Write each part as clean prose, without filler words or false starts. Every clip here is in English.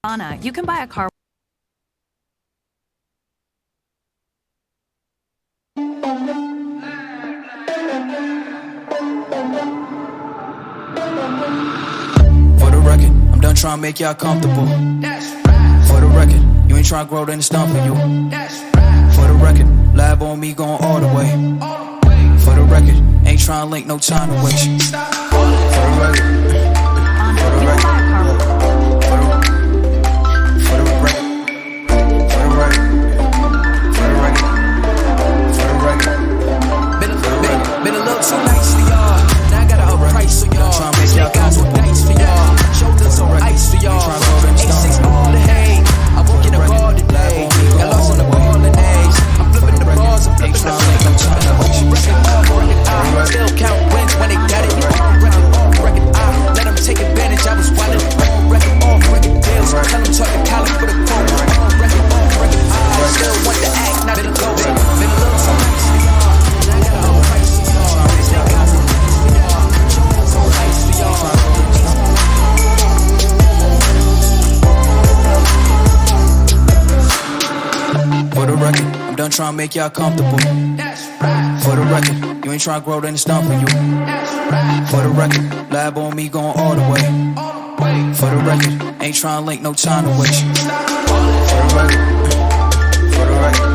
Anna, you can buy a car. For the record, I'm done trying to make y'all comfortable. For the record, you ain't trying to grow, then it's done for you. For the record, lab on me going all the way. For the record, ain't trying to link, no time to waste. For the record. Been a little too nice for y'all. Now I gotta up price for y'all. Snake guys with dice for y'all. Shoulders on ice for y'all. A6 all the hate. I won't get a ball today. Got lost in the ball and A's. I'm flipping the bars, I'm flipping the flames. I still count wins when they got it. Off record, I let them take advantage. I was wildin'. Off record deals. Tell them talk to Colin for the quote. Off record, I still want the act, not the ghost. Been a little too nice for y'all. Now I gotta up price for y'all. Snake guys with dice for y'all. Shoulders on ice for y'all. For the record, I'm done trying to make y'all comfortable. For the record, you ain't trying to grow, then it's done for you. For the record, lab on me going all the way. For the record, ain't trying to link, no time to waste. For the record, for the record.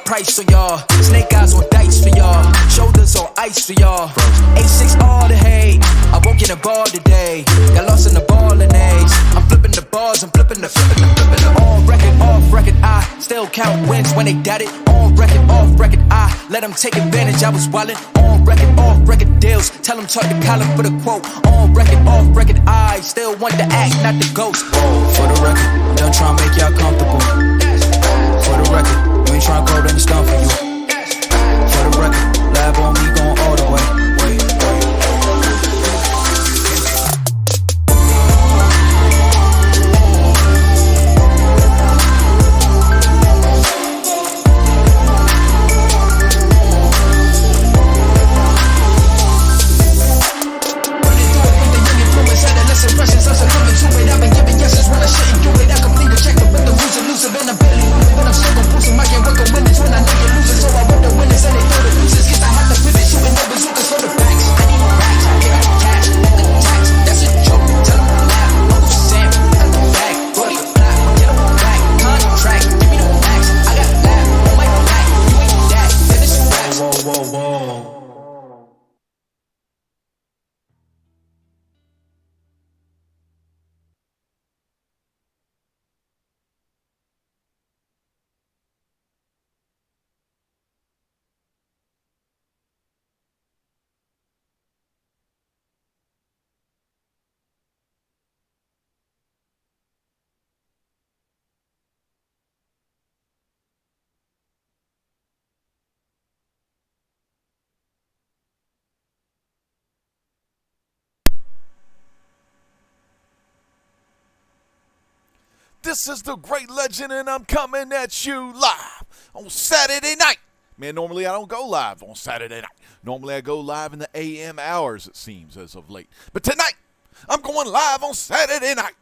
Price for y'all, snake eyes on dice for y'all, shoulders on ice for y'all. A6 all the hate, I won't get a ball today. Got lost in the ball and A's. I'm flipping the bars, I'm flipping the. On record, off record, I still count wins when they got it. On record, off record, I let them take advantage. I was wildin'. On record, off record deals. Tell them talk to Colin for the quote. On record, off record, I still want the act, not the ghost. For the record, I'm done trying to make y'all comfortable. For the record. You ain't tryna grow, then it's done for you. For the record, lab on me going all the way. Impressions, I'm succumbing to it. I've been giving yeses when I shouldn't do it. I complete the check, but the rules elusive and I'm barely moving. But I'm still gon' prove some I can't work on winners when I know you're losing. So I work the winners and they throw the losers. Guess I have to pivot, shooting the bazookas for the backs. I need racks, I get cash, the tax. That's a joke, tell them I'm laugh. Uncle Sam, at the back, Brody, black, get them back. Contract, give me the facts. I got laugh on my back. You ain't that, then it's racks. Whoa. This is the Great Legend, and I'm coming at you live on Saturday night. Man, normally I don't go live on Saturday night. Normally I go live in the AM hours, it seems, as of late. But tonight, I'm going live on Saturday night.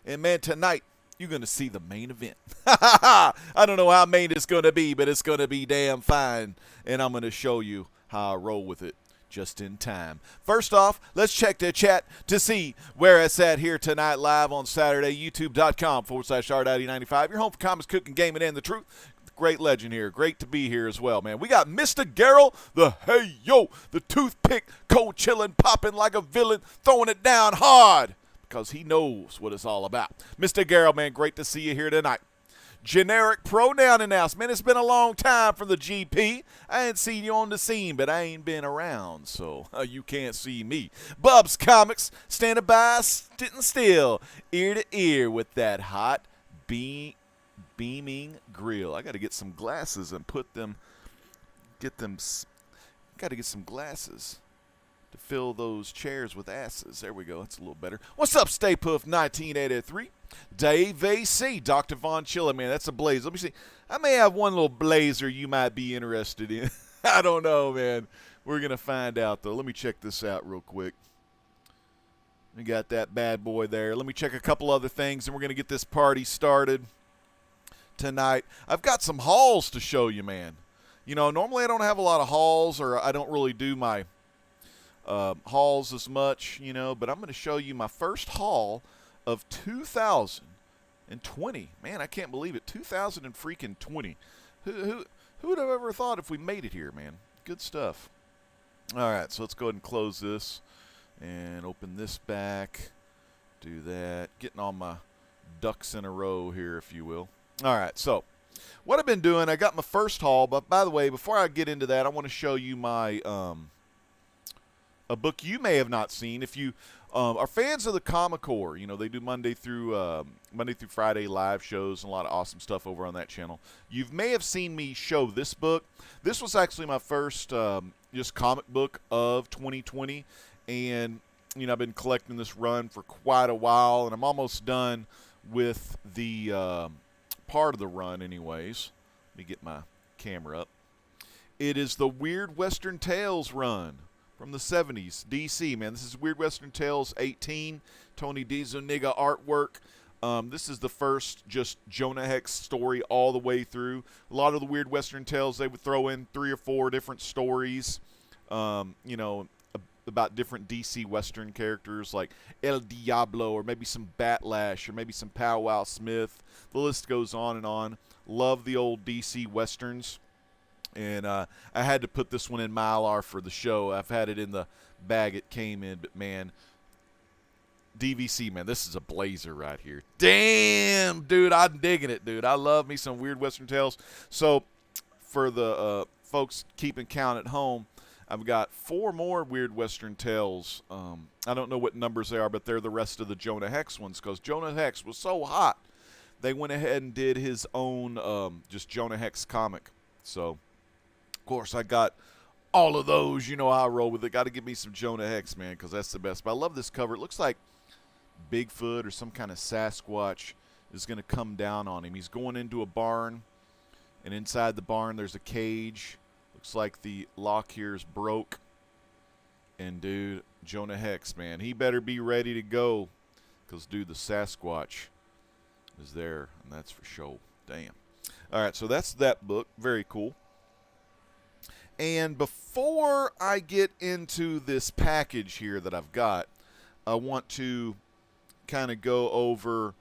And man, tonight, you're going to see the main event. I don't know how main it's going to be, but it's going to be damn fine. And I'm going to show you how I roll with it just in time. First off, let's check the chat to see where it's at here tonight live on Saturday. YouTube.com/R9095. Your home for comics, cooking, gaming, and the truth. Great Legend here. Great to be here as well, man. We got Mr. Garrel, the toothpick, cold chillin', popping like a villain, throwing it down hard because he knows what it's all about. Mr. Garrel, man, great to see you here tonight. Generic pronoun announcement. It's been a long time from the GP. I ain't seen you on the scene, but I ain't been around, so you can't see me. Bubs Comics, standing by, sitting still, ear to ear with that hot beaming grill. I got to get some glasses and put them get them. Got to get some glasses to fill those chairs with asses. There we go. That's a little better. What's up, Stay Puff 1983? Dave AC, Dr. Von Chilla, man. That's a blaze. Let me see. I may have one little blazer you might be interested in. I don't know, man. We're going to find out, though. Let me check this out real quick. We got that bad boy there. Let me check a couple other things, and we're going to get this party started tonight. I've got some hauls to show you, man. You know, normally I don't have a lot of hauls, or I don't really do my hauls as much, you know, but I'm going to show you my first haul of 2020. Man, I can't believe it. 2020. Who would have ever thought if we made it here, man? Good stuff. All right, so let's go ahead and close this and open this back. Do that. Getting all my ducks in a row here, if you will. All right, so what I've been doing, I got my first haul, but by the way, before I get into that, I want to show you my a book you may have not seen. If you are fans of the Comic Core, you know, they do Monday through Friday live shows and a lot of awesome stuff over on that channel. You may have seen me show this book. This was actually my first just comic book of 2020, and you know, I've been collecting this run for quite a while, and I'm almost done with the part of the run anyways. Let me get my camera up. It is the Weird Western Tales run from the 70s. DC, man. This is Weird Western Tales 18. Tony DiZuniga artwork. This is the first just Jonah Hex story all the way through. A lot of the Weird Western Tales, they would throw in 3 or 4 different stories, you know, about different DC Western characters like El Diablo, or maybe some Batlash, or maybe some Pow Wow Smith. The list goes on and on. Love the old DC Westerns. And I had to put this one in Mylar for the show. I've had it in the bag it came in, but man, DVC, man, this is a blazer right here. Damn, dude, I'm digging it, dude. I love me some Weird Western Tales. So for the folks keeping count at home, I've got 4 more Weird Western Tales. I don't know what numbers they are, but they're the rest of the Jonah Hex ones, because Jonah Hex was so hot, they went ahead and did his own just Jonah Hex comic. So, of course, I got all of those. You know how I roll with it. Got to give me some Jonah Hex, man, because that's the best. But I love this cover. It looks like Bigfoot or some kind of Sasquatch is going to come down on him. He's going into a barn, and inside the barn there's a cage. Looks like the lock here is broke. And, dude, Jonah Hex, man, he better be ready to go, because, dude, the Sasquatch is there, and that's for sure. Damn. All right, so that's that book. Very cool. And before I get into this package here that I've got, I want to kind of go over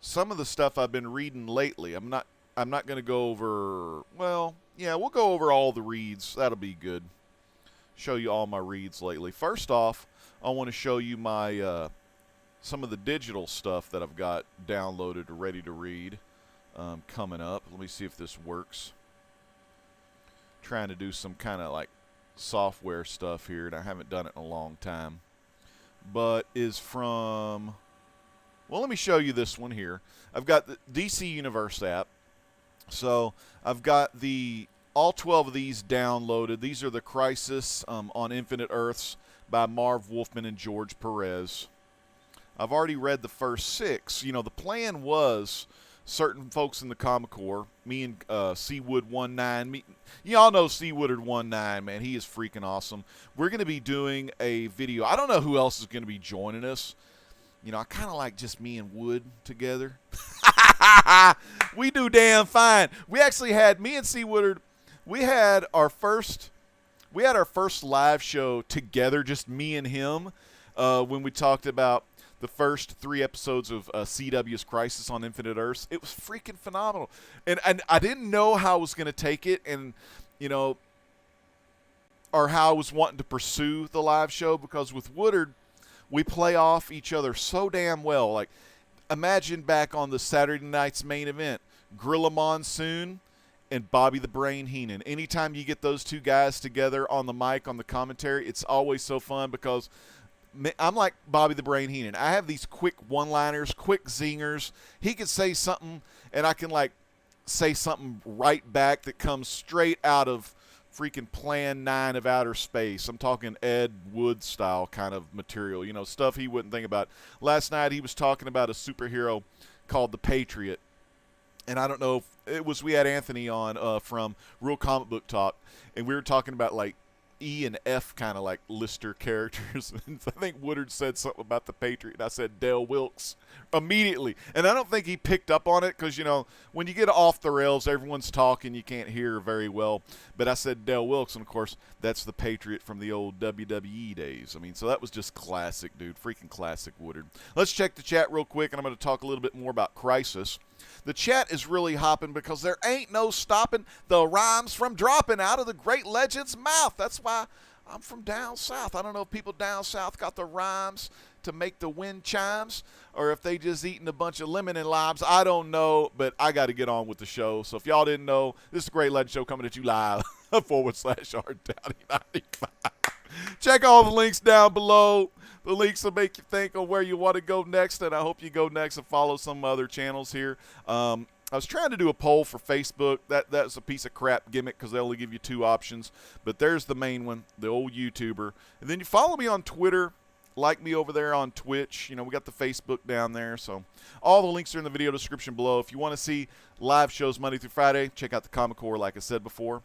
some of the stuff I've been reading lately. I'm not going to go over, well, yeah, we'll go over all the reads. That'll be good. Show you all my reads lately. First off, I want to show you my some of the digital stuff that I've got downloaded or ready to read coming up. Let me see if this works. Trying to do some kind of like software stuff here, and I haven't done it in a long time. But is from, well, let me show you this one here. I've got the DC Universe app. So I've got all 12 of these downloaded. These are the Crisis on Infinite Earths by Marv Wolfman and George Perez. I've already read the first 6. You know, the plan was certain folks in the Comic Core, me and Seawood19. Y'all know Seawoodard19, man. He is freaking awesome. We're going to be doing a video. I don't know who else is going to be joining us. You know, I kind of like just me and Wood together. We do damn fine. We actually had, me and Seawoodard, we had our first live show together, just me and him, when we talked about the first 3 episodes of CW's Crisis on Infinite Earths. It was freaking phenomenal. And I didn't know how I was going to take it, and, you know, or how I was wanting to pursue the live show, because with Woodard, we play off each other so damn well. Like, imagine back on the Saturday night's main event, Gorilla Monsoon and Bobby the Brain Heenan. Anytime you get those 2 guys together on the mic, on the commentary, it's always so fun, because I'm like Bobby the Brain Heenan. I have these quick one-liners, quick zingers. He could say something, and I can, like, say something right back that comes straight out of freaking Plan 9 of outer space. I'm talking Ed Wood style kind of material, you know, stuff he wouldn't think about. Last night he was talking about a superhero called the Patriot. And I don't know if it was, we had Anthony on from Real Comic Book Talk, and we were talking about like E and F kind of like Lister characters. And I think Woodard said something about the Patriot, and I said Dale Wilkes immediately. And I don't think he picked up on it because, you know, when you get off the rails, everyone's talking, you can't hear very well. But I said Dale Wilkes, and of course, that's the Patriot from the old WWE days. I mean, so that was just classic, dude. Freaking classic, Woodard. Let's check the chat real quick, and I'm going to talk a little bit more about Crisis. The chat is really hopping because there ain't no stopping the rhymes from dropping out of the great legend's mouth. That's why I'm from down south. I don't know if people down south got the rhymes to make the wind chimes or if they just eating a bunch of lemon and limes. I don't know, but I got to get on with the show. So if y'all didn't know, this is a Great Legend Show coming at you live / R-Downey95. Check all the links down below. The links will make you think of where you want to go next, and I hope you go next and follow some other channels here. I was trying to do a poll for Facebook. That's a piece of crap gimmick because they only give you 2 options. But there's the main one, the old YouTuber. And then you follow me on Twitter, like me over there on Twitch. You know, we got the Facebook down there. So all the links are in the video description below. If you want to see live shows Monday through Friday, check out the Comic Core, like I said before.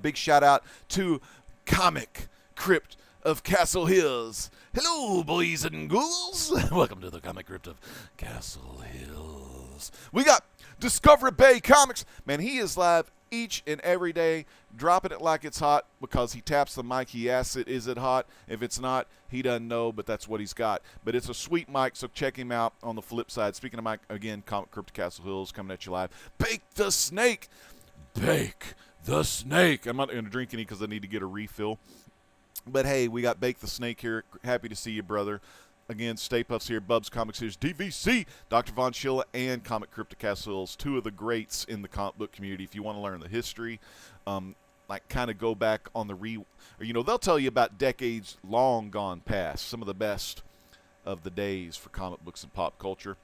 Big shout out to Comic Crypt of Castle Hills. Hello, boys and ghouls. Welcome to the Comic Crypt of Castle Hills. We got Discovery Bay Comics. Man, he is live each and every day, dropping it like it's hot because he taps the mic. He asks it, is it hot? If it's not, he doesn't know, but that's what he's got. But it's a sweet mic, so check him out on the flip side. Speaking of mic, again, Comic Crypt of Castle Hills coming at you live. Bake the Snake. Bake the Snake. I'm not going to drink any because I need to get a refill. But hey, we got Bake the Snake here. Happy to see you, brother. Again, Stay Puffs here, Bubs Comics here's DVC, Dr. Von Schilla, and Comic Crypt of Castle Hills, 2 of the greats in the comic book community. If you want to learn the history, like kind of go back on the or, you know, they'll tell you about decades long gone past, some of the best of the days for comic books and pop culture.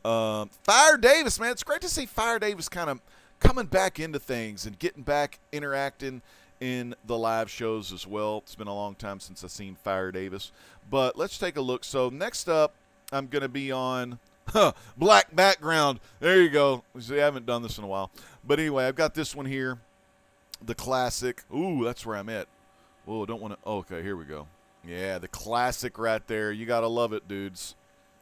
Fire Davis, man, it's great to see Fire Davis kind of coming back into things and getting back interacting in the live shows as well. It's been a long time since I've seen Fire Davis. But let's take a look. So next up, I'm going to be on black background. There you go. See, I haven't done this in a while. But anyway, I've got this one here, the classic. Ooh, that's where I'm at. Oh, don't want to. Okay, here we go. Yeah, the classic right there. You got to love it, dudes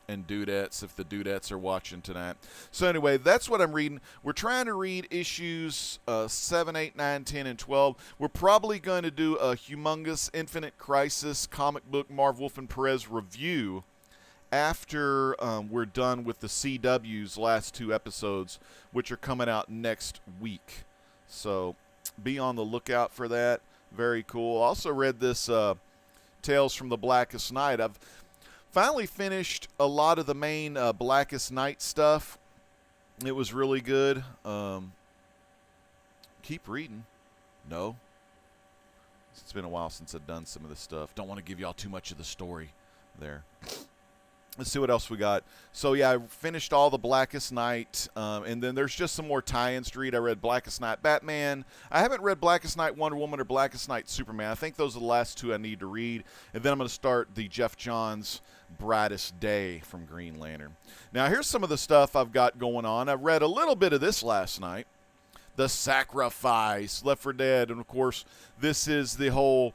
and dudettes, if the dudettes are watching tonight. So anyway, that's what I'm reading. We're trying to read issues 7, 8, 9, 10, and 12. We're probably going to do a humongous Infinite Crisis comic book Marv Wolf and Perez review after we're done with the CW's last 2 episodes, which are coming out next week. So be on the lookout for that. Very cool. Also read this Tales from the Blackest Night. I've finally finished a lot of the main Blackest Night stuff. It was really good. Keep reading. No. It's been a while since I've done some of this stuff. Don't want to give y'all too much of the story there. Let's see what else we got. So, yeah, I finished all the Blackest Night, and then there's just some more tie-ins to read. I read Blackest Night Batman. I haven't read Blackest Night Wonder Woman or Blackest Night Superman. I think those are the last 2 I need to read. And then I'm going to start the Jeff Johns Brightest Day from Green Lantern. Now, here's some of the stuff I've got going on. I read a little bit of this last night. The Sacrifice, Left 4 Dead, and, of course, this is the whole...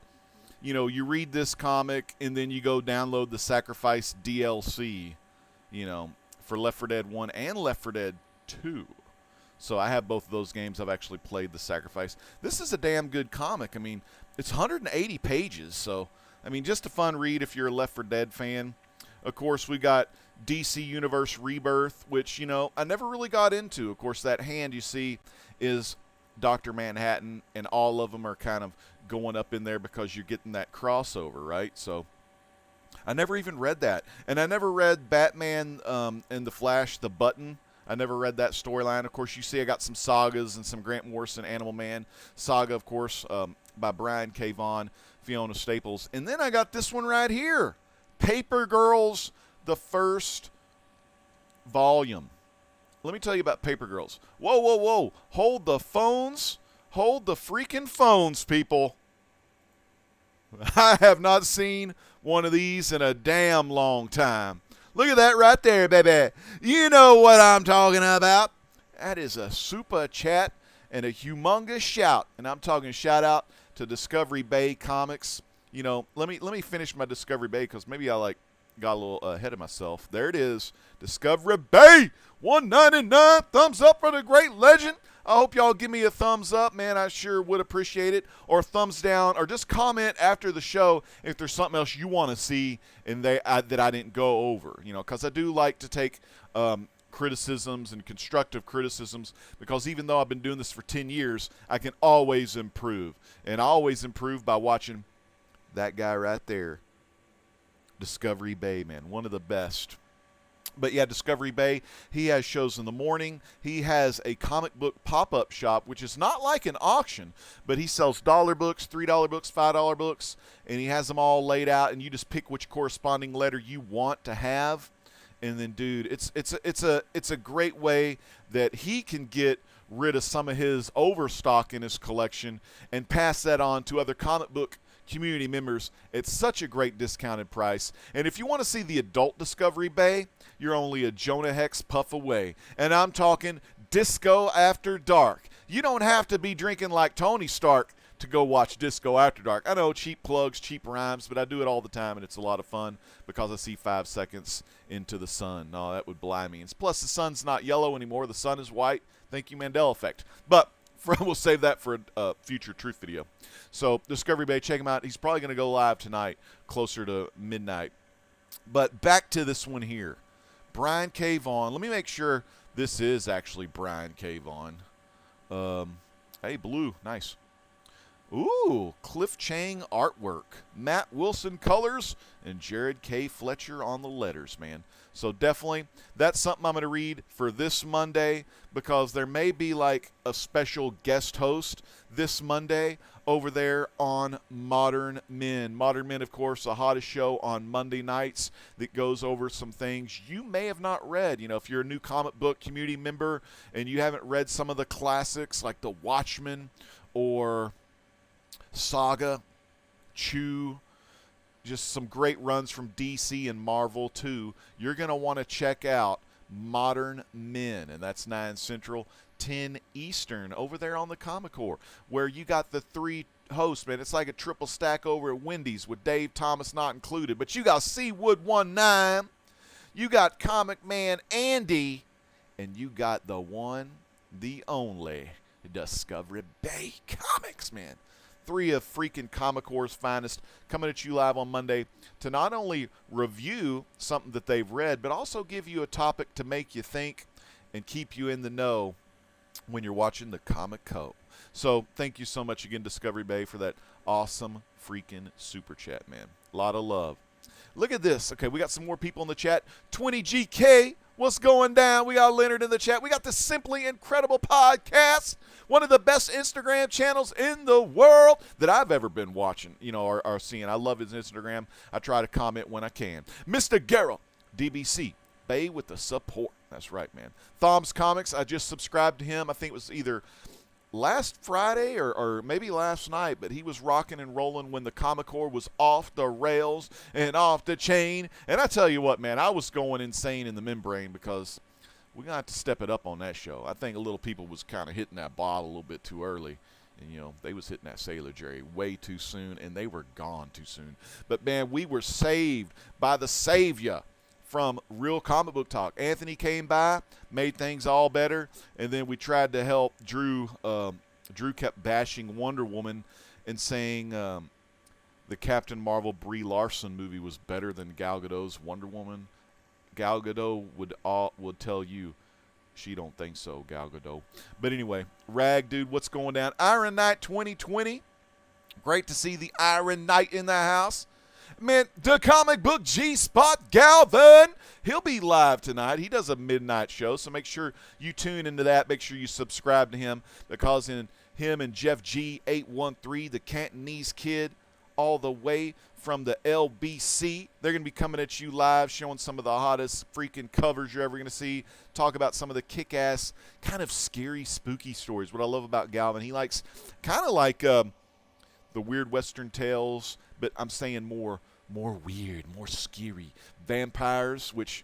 You know, you read this comic, and then you go download the Sacrifice DLC, you know, for Left 4 Dead 1 and Left 4 Dead 2. So I have both of those games. I've actually played the Sacrifice. This is a damn good comic. I mean, it's 180 pages, so, I mean, just a fun read if you're a Left 4 Dead fan. Of course, we got DC Universe Rebirth, which, you know, I never really got into. Of course, that hand you see is Dr. Manhattan, and all of them are kind of going up in there because you're getting that crossover, right? So I never even read that. And I never read Batman and the Flash, The Button. I never read that storyline. Of course, you see I got some sagas and some Grant Morrison Animal Man saga, of course, by Brian K. Vaughan, Fiona Staples. And then I got this one right here, Paper Girls, the first volume. Let me tell you about Paper Girls. Whoa, whoa, whoa. Hold the phones. Hold the freaking phones, people. I have not seen one of these in a damn long time. Look at that right there, baby. You know what I'm talking about. That is a super chat and a humongous shout. And I'm talking shout out to Discovery Bay Comics. You know, let me finish my Discovery Bay because maybe I got a little ahead of myself. There it is. Discovery Bay. 199. Thumbs up for the great legend. I hope y'all give me a thumbs up, man. I sure would appreciate it. Or thumbs down, or just comment after the show if there's something else you want to see and that I didn't go over. You know, because I do like to take criticisms and constructive criticisms, because even though I've been doing this for 10 years, I can always improve. And I always improve by watching that guy right there, Discovery Bay, man. One of the best. But yeah, Discovery Bay, he has shows in the morning. He has a comic book pop-up shop, which is not like an auction, but he sells $1 books, $3 books, $5 books, and he has them all laid out, and you just pick which corresponding letter you want to have. And then, dude, it's a great way that he can get rid of some of his overstock in his collection and pass that on to other comic book community members at such a great discounted price. And if you want to see the adult Discovery Bay, you're only a Jonah Hex puff away. And I'm talking Disco After Dark. You don't have to be drinking like Tony Stark to go watch Disco After Dark. I know, cheap plugs, cheap rhymes, but I do it all the time, and it's a lot of fun because I see 5 seconds into the sun. No, that would belie me. And plus, the sun's not yellow anymore. The sun is white. Thank you, Mandela Effect. But we'll save that for a future truth video. So, Discovery Bay, check him out. He's probably going to go live tonight, closer to midnight. But back to this one here. Brian K. Vaughan. Let me make sure this is actually Brian K. Vaughan. Hey, blue. Nice. Ooh, Cliff Chang artwork. Matt Wilson colors and Jared K. Fletcher on the letters, man. So definitely, that's something I'm going to read for this Monday, because there may be like a special guest host this Monday over there on Modern Men. Modern Men, of course, the hottest show on Monday nights that goes over some things you may have not read. You know, if you're a new comic book community member and you haven't read some of the classics like The Watchmen or Saga, Chew, just some great runs from DC and Marvel too, you're going to want to check out Modern Men, and that's 9 Central, 10 Eastern over there on the Comic Core, where you got the 3 hosts, man. It's like a triple stack over at Wendy's with Dave Thomas not included. But you got Seawood 19, you got Comic Man Andy, and you got the one, the only Discovery Bay Comics, man. 3 of freaking Comic Core's finest coming at you live on Monday to not only review something that they've read, but also give you a topic to make you think and keep you in the know when you're watching the Comic Co. So thank you so much again, Discovery Bay, for that awesome freaking super chat, man. A lot of love. Look at this. Okay, we got some more people in the chat. 20GK, what's going down? We got Leonard in the chat. We got the Simply Incredible podcast, one of the best Instagram channels in the world that I've ever been watching, you know, or seeing. I love his Instagram. I try to comment when I can. Mr. Garrell, DBC, Bay with the support. That's right, man. Thom's Comics, I just subscribed to him. I think it was either last Friday or maybe last night, but he was rocking and rolling when the Comic Core was off the rails and off the chain. And I tell you what, man, I was going insane in the membrane because we're going to have to step it up on that show. I think a little people was kind of hitting that bottle a little bit too early. And, you know, they was hitting that Sailor Jerry way too soon, and they were gone too soon. But, man, we were saved by the Savior from Real Comic Book Talk. Anthony came by, made things all better, and then we tried to help Drew. Drew kept bashing Wonder Woman and saying the Captain Marvel Brie Larson movie was better than Gal Gadot's Wonder Woman. Gal Gadot would tell you she don't think so, Gal Gadot. But anyway, Rag, dude, what's going down? Iron Knight 2020. Great to see the Iron Knight in the house. Man, the comic book G-Spot Galvin, he'll be live tonight. He does a midnight show, so make sure you tune into that. Make sure you subscribe to him, because in him and Jeff G813, the Cantonese Kid, all the way from the LBC. They're going to be coming at you live, showing some of the hottest freaking covers you're ever going to see. Talk about some of the kick-ass, kind of scary, spooky stories. What I love about Galvin, he likes kind of like the weird Western tales, but I'm saying more weird, more scary. Vampires, which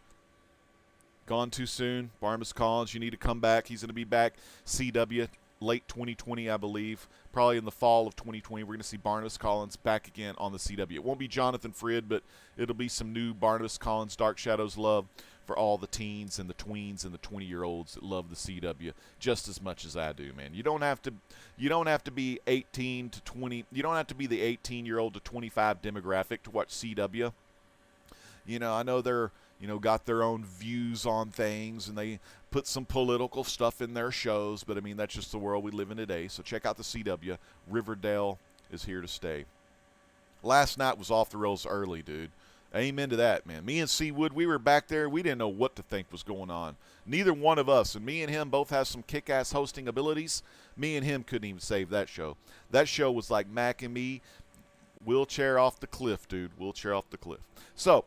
gone too soon. Barnabas Collins, you need to come back. He's going to be back. CW, late 2020, I believe. Probably in the fall of 2020, we're going to see Barnabas Collins back again on the CW. It won't be Jonathan Frid, but it'll be some new Barnabas Collins Dark Shadows love for all the teens and the tweens and the 20-year-olds that love the CW just as much as I do, man. You don't have to be 18 to 20. You don't have to be the 18-year-old to 25 demographic to watch CW. You know, I know they're, got their own views on things, and they put some political stuff in their shows, but I mean, that's just the world we live in today. So check out the CW. Riverdale is here to stay. Last night was off the rails early, dude. Amen to that, man. Me and Seawood, we were back there. We didn't know what to think was going on. Neither one of us, and me and him both have some kick-ass hosting abilities. Me and him couldn't even save that show. That show was like Mac and me, wheelchair off the cliff, dude. Wheelchair off the cliff. So,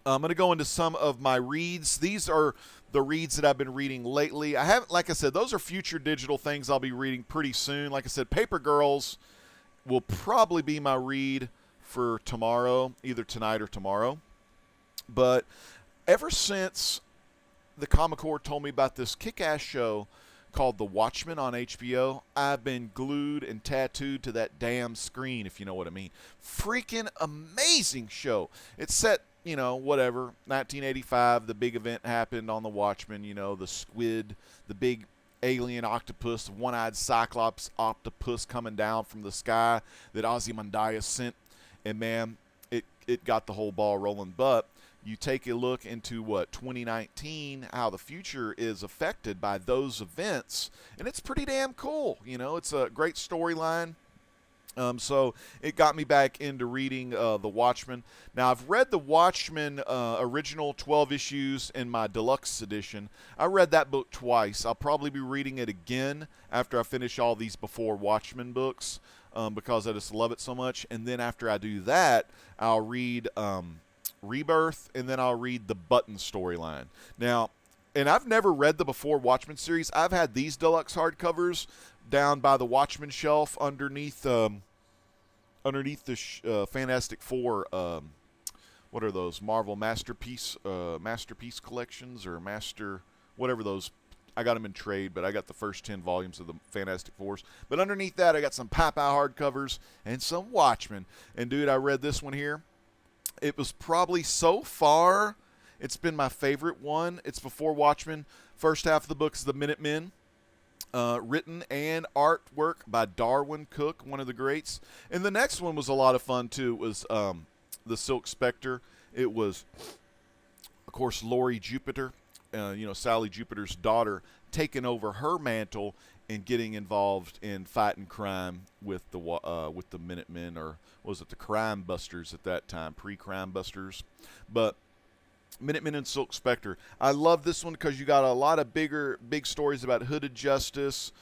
I'm going to go into some of my reads. These are the reads that I've been reading lately. I haven't, like I said, those are future digital things I'll be reading pretty soon. Like I said, Paper Girls will probably be my read for tomorrow, either tonight or tomorrow. But ever since the Comic Corps told me about this kick-ass show called The Watchmen on HBO, I've been glued and tattooed to that damn screen, if you know what I mean. Freaking amazing show. It's set, whatever, 1985, the big event happened on The Watchmen, the squid, the big alien octopus, one-eyed cyclops octopus coming down from the sky that Ozymandias sent. And, man, it got the whole ball rolling. But you take a look into, 2019, how the future is affected by those events, and it's pretty damn cool. It's a great storyline. So it got me back into reading The Watchmen. Now, I've read The Watchmen original 12 issues in my deluxe edition. I read that book twice. I'll probably be reading it again after I finish all these Before Watchmen books because I just love it so much. And then after I do that, I'll read Rebirth, and then I'll read the Button storyline. Now, and I've never read the Before Watchmen series. I've had these deluxe hardcovers down by the Watchmen shelf underneath the Fantastic Four. What are those? Marvel Masterpiece collections or whatever those. I got them in trade, but I got the first 10 volumes of the Fantastic Fours. But underneath that, I got some Pow hardcovers and some Watchmen. And dude, I read this one here. It was probably so far, it's been my favorite one. It's Before Watchmen. First half of the book is the Minutemen. Written and artwork by Darwin Cook, one of the greats. And the next one was a lot of fun, too. It was the Silk Spectre. It was, of course, Lori Jupiter, Sally Jupiter's daughter, taking over her mantle and getting involved in fighting crime with the Minutemen, or was it the Crime Busters at that time, pre-Crime Busters. But Minutemen and Silk Spectre. I love this one because you got a lot of big stories about Hooded Justice,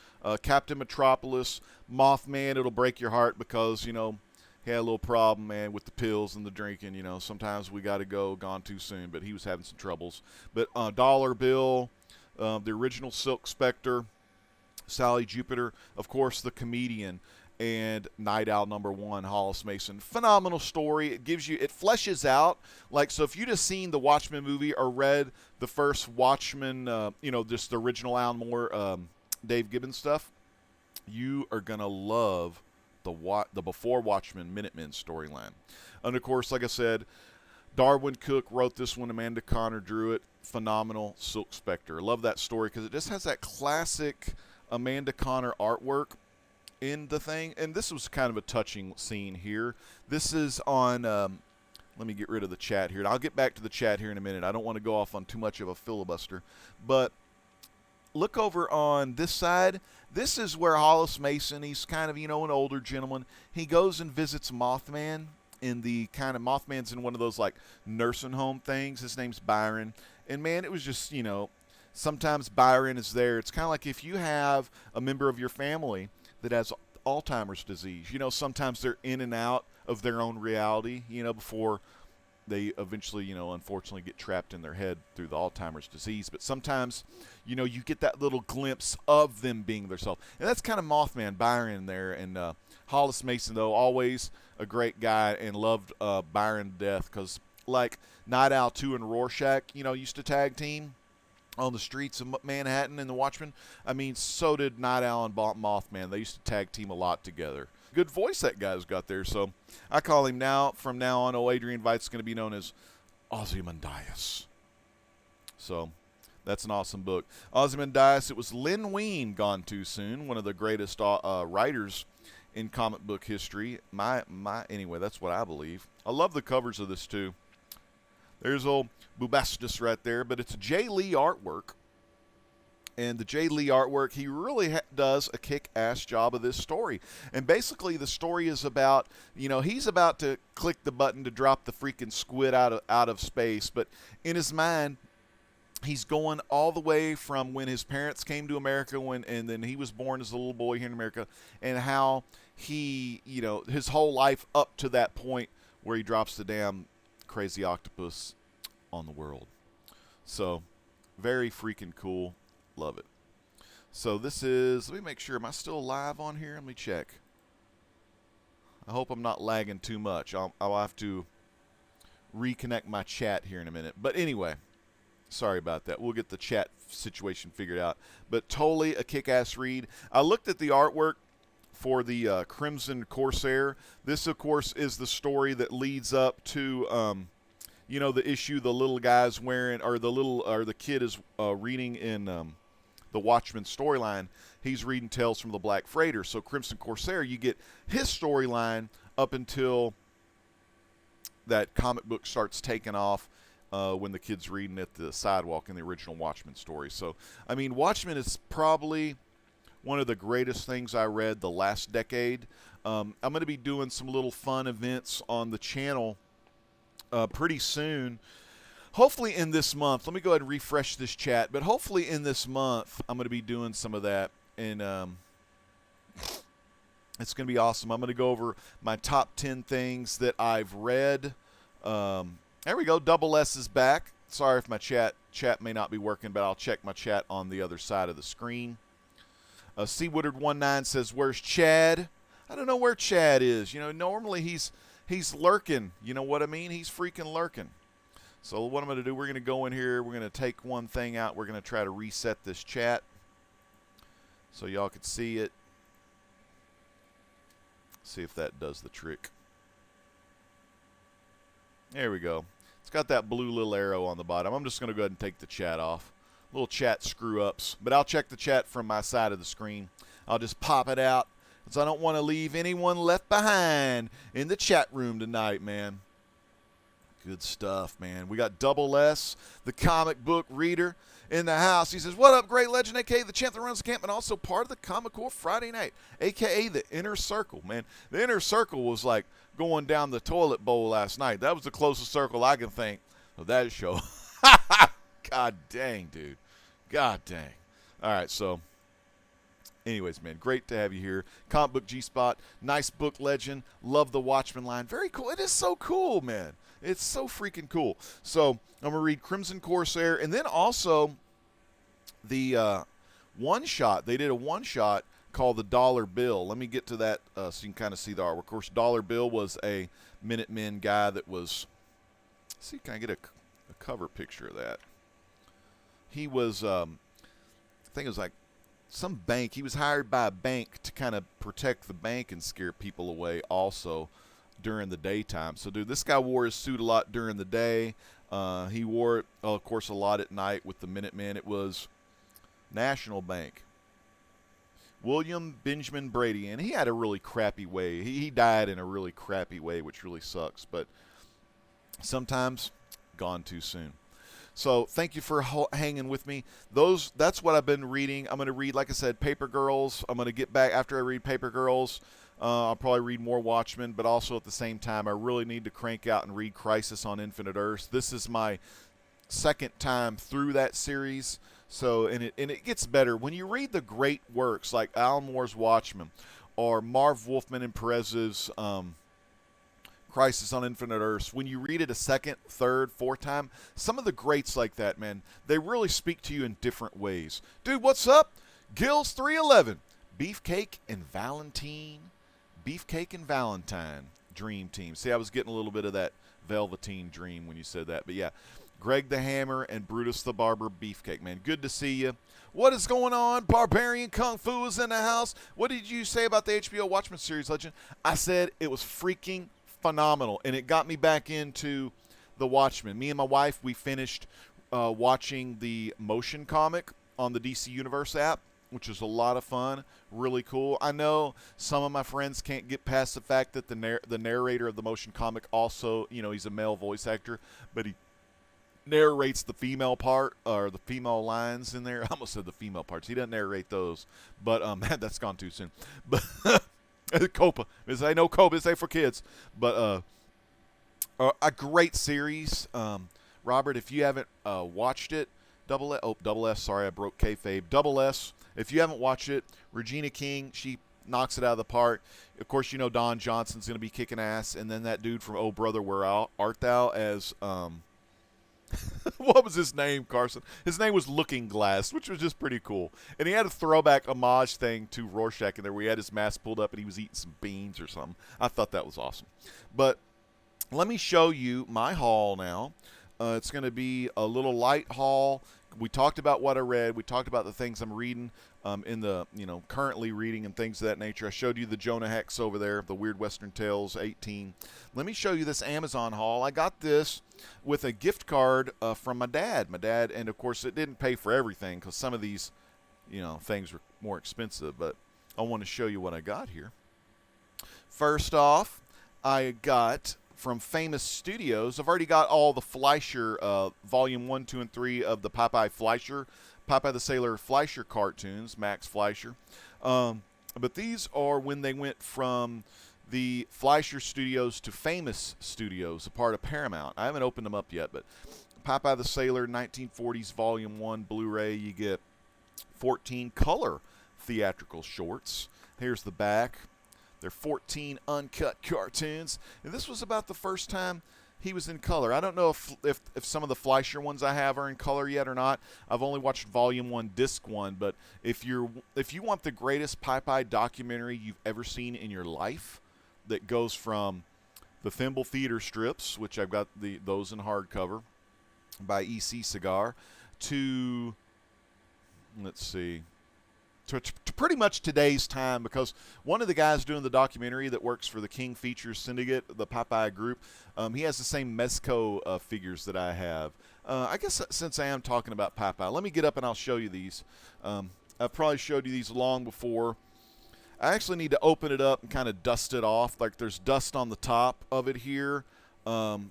Captain Metropolis, Mothman. It'll break your heart because, he had a little problem, man, with the pills and the drinking. Sometimes we got to go gone too soon, but he was having some troubles. But Dollar Bill, the original Silk Spectre, Sally Jupiter, of course, the comedian, and Night Owl #1, Hollis Mason. Phenomenal story. It fleshes out. So if you just seen the Watchmen movie or read the first Watchmen, just the original Alan Moore, Dave Gibbons stuff, you are going to love the Before Watchmen Minutemen storyline. And of course, like I said, Darwin Cook wrote this one. Amanda Connor drew it. Phenomenal Silk Spectre. I love that story because it just has that classic Amanda Connor artwork in the thing. And this was kind of a touching scene here. This is on, let me get rid of the chat here. And I'll get back to the chat here in a minute. I don't want to go off on too much of a filibuster. But look over on this side. This is where Hollis Mason, he's kind of, an older gentleman. He goes and visits Mothman in the kind of, Mothman's in one of those like nursing home things. His name's Byron. And man, it was just, sometimes Byron is there. It's kind of like if you have a member of your family that has Alzheimer's disease. Sometimes they're in and out of their own reality, before they eventually, unfortunately get trapped in their head through the Alzheimer's disease. But sometimes, you get that little glimpse of them being themselves. And that's kind of Mothman Byron there. And Hollis Mason, though, always a great guy, and loved Byron to death, because like Night Owl 2 and Rorschach, used to tag team on the streets of Manhattan and the Watchmen. I mean, so did Night Owl and Mothman. They used to tag team a lot together. Good voice that guy's got there. So I call him from now on, Adrian Veidt's going to be known as Ozymandias. So that's an awesome book. Ozymandias, it was Lynn Wein gone too soon, one of the greatest writers in comic book history. Anyway, that's what I believe. I love the covers of this too. There's old Bubastis right there, but it's a Jay Lee artwork. And the Jay Lee artwork, he really does a kick-ass job of this story. And basically the story is about, he's about to click the button to drop the freaking squid out of space. But in his mind, he's going all the way from when his parents came to America, and then he was born as a little boy here in America, and how he, his whole life up to that point where he drops the damn crazy octopus on the world. So, very freaking cool. Love it. So this is, let me make sure, am I still live on here? Let me check. I hope I'm not lagging too much. I'll have to reconnect my chat here in a minute. But anyway, sorry about that. We'll get the chat situation figured out. But totally a kick-ass read. I looked at the artwork for the Crimson Corsair. This, of course, is the story that leads up to, the issue the little guy's wearing, or the kid is reading in the Watchmen storyline. He's reading Tales from the Black Freighter. So Crimson Corsair, you get his storyline up until that comic book starts taking off when the kid's reading at the sidewalk in the original Watchmen story. So, I mean, Watchmen is probably one of the greatest things I read the last decade. I'm going to be doing some little fun events on the channel pretty soon. Hopefully in this month. Let me go ahead and refresh this chat. But hopefully in this month, I'm going to be doing some of that. And it's going to be awesome. I'm going to go over my top 10 things that I've read. There we go. Double S is back. Sorry if my chat may not be working, but I'll check my chat on the other side of the screen. C. Woodard19 says, "Where's Chad?" I don't know where Chad is. Normally he's lurking. You know what I mean? He's freaking lurking. So what I'm going to do, we're going to go in here. We're going to take one thing out. We're going to try to reset this chat so y'all can see it. See if that does the trick. There we go. It's got that blue little arrow on the bottom. I'm just going to go ahead and take the chat off. Little chat screw-ups. But I'll check the chat from my side of the screen. I'll just pop it out, because I don't want to leave anyone left behind in the chat room tonight, man. Good stuff, man. We got Double S, the comic book reader, in the house. He says, "What up, Great Legend, a.k.a. the champ that runs the camp, and also part of the Comic Core Friday night, a.k.a. the Inner Circle." Man, the Inner Circle was like going down the toilet bowl last night. That was the closest circle I can think of that show. God dang, dude. God dang. All right, so anyways, man, great to have you here. Comic Book G-Spot, nice book legend. Love the Watchmen line. Very cool. It is so cool, man. It's so freaking cool. So I'm going to read Crimson Corsair, and then also the one-shot. They did a one-shot called the Dollar Bill. Let me get to that so you can kind of see the artwork. Of course, Dollar Bill was a Minutemen guy that was, let's see, can I get a cover picture of that? He was, I think it was like some bank. He was hired by a bank to kind of protect the bank and scare people away also during the daytime. So, dude, this guy wore his suit a lot during the day. He wore it, of course, a lot at night with the Minutemen. It was National Bank. William Benjamin Brady, and he had a really crappy way. He died in a really crappy way, which really sucks, but sometimes gone too soon. So thank you for hanging with me. That's what I've been reading. I'm going to read, like I said, Paper Girls. I'm going to get back after I read Paper Girls. I'll probably read more Watchmen, but also at the same time, I really need to crank out and read Crisis on Infinite Earths. This is my second time through that series. So, and it gets better. When you read the great works like Alan Moore's Watchmen or Marv Wolfman and Perez's Crisis on Infinite Earths, when you read it a second, third, fourth time, some of the greats like that, man, they really speak to you in different ways. Dude, what's up? Gills 311. Beefcake and Valentine. Beefcake and Valentine. Dream Team. See, I was getting a little bit of that Velveteen dream when you said that. But yeah, Greg the Hammer and Brutus the Barber. Beefcake, man. Good to see you. What is going on? Barbarian Kung Fu is in the house. What did you say about the HBO Watchmen series, Legend? I said it was freaking phenomenal, and it got me back into the Watchmen. Me and my wife, we finished watching the motion comic on the DC Universe app, which is a lot of fun, really cool. I know some of my friends can't get past the fact that the narrator of the motion comic also, he's a male voice actor, but he narrates the female part, or the female lines in there. I almost said the female parts. He doesn't narrate those, but that's gone too soon. But Copa. I know Copa is for kids, but a great series. Robert, if you haven't watched it, Double S, sorry, I broke kayfabe. Double S, if you haven't watched it, Regina King, she knocks it out of the park. Of course, Don Johnson's going to be kicking ass, and then that dude from Oh Brother, Where Art Thou as what was his name, Carson? His name was Looking Glass, which was just pretty cool. And he had a throwback homage thing to Rorschach in there where he had his mask pulled up and he was eating some beans or something. I thought that was awesome. But let me show you my haul now. It's going to be a little light haul. We talked about what I read. We talked about the things I'm reading in the, currently reading and things of that nature. I showed you the Jonah Hex over there, the Weird Western Tales 18. Let me show you this Amazon haul. I got this with a gift card from my dad. And of course, it didn't pay for everything because some of these, things were more expensive. But I want to show you what I got here. First off, I got from Famous Studios. I've already got all the Fleischer Volume 1, 2, and 3 of the Popeye the Sailor Fleischer cartoons, Max Fleischer. But these are when they went from the Fleischer Studios to Famous Studios, a part of Paramount. I haven't opened them up yet, but Popeye the Sailor 1940s Volume 1 Blu-ray, you get 14 color theatrical shorts. Here's the back. They're 14 uncut cartoons. And this was about the first time he was in color. I don't know if some of the Fleischer ones I have are in color yet or not. I've only watched Volume 1, Disc 1. But if you want the greatest Popeye documentary you've ever seen in your life, that goes from the Thimble Theater strips, which I've got those in hardcover by EC Cigar, to, let's see, to pretty much today's time, because one of the guys doing the documentary that works for the King Features Syndicate, the Popeye group, he has the same Mezco figures that I have. I guess since I am talking about Popeye, let me get up and I'll show you these. I've probably showed you these long before. I actually need to open it up and kind of dust it off. Like there's dust on the top of it here. The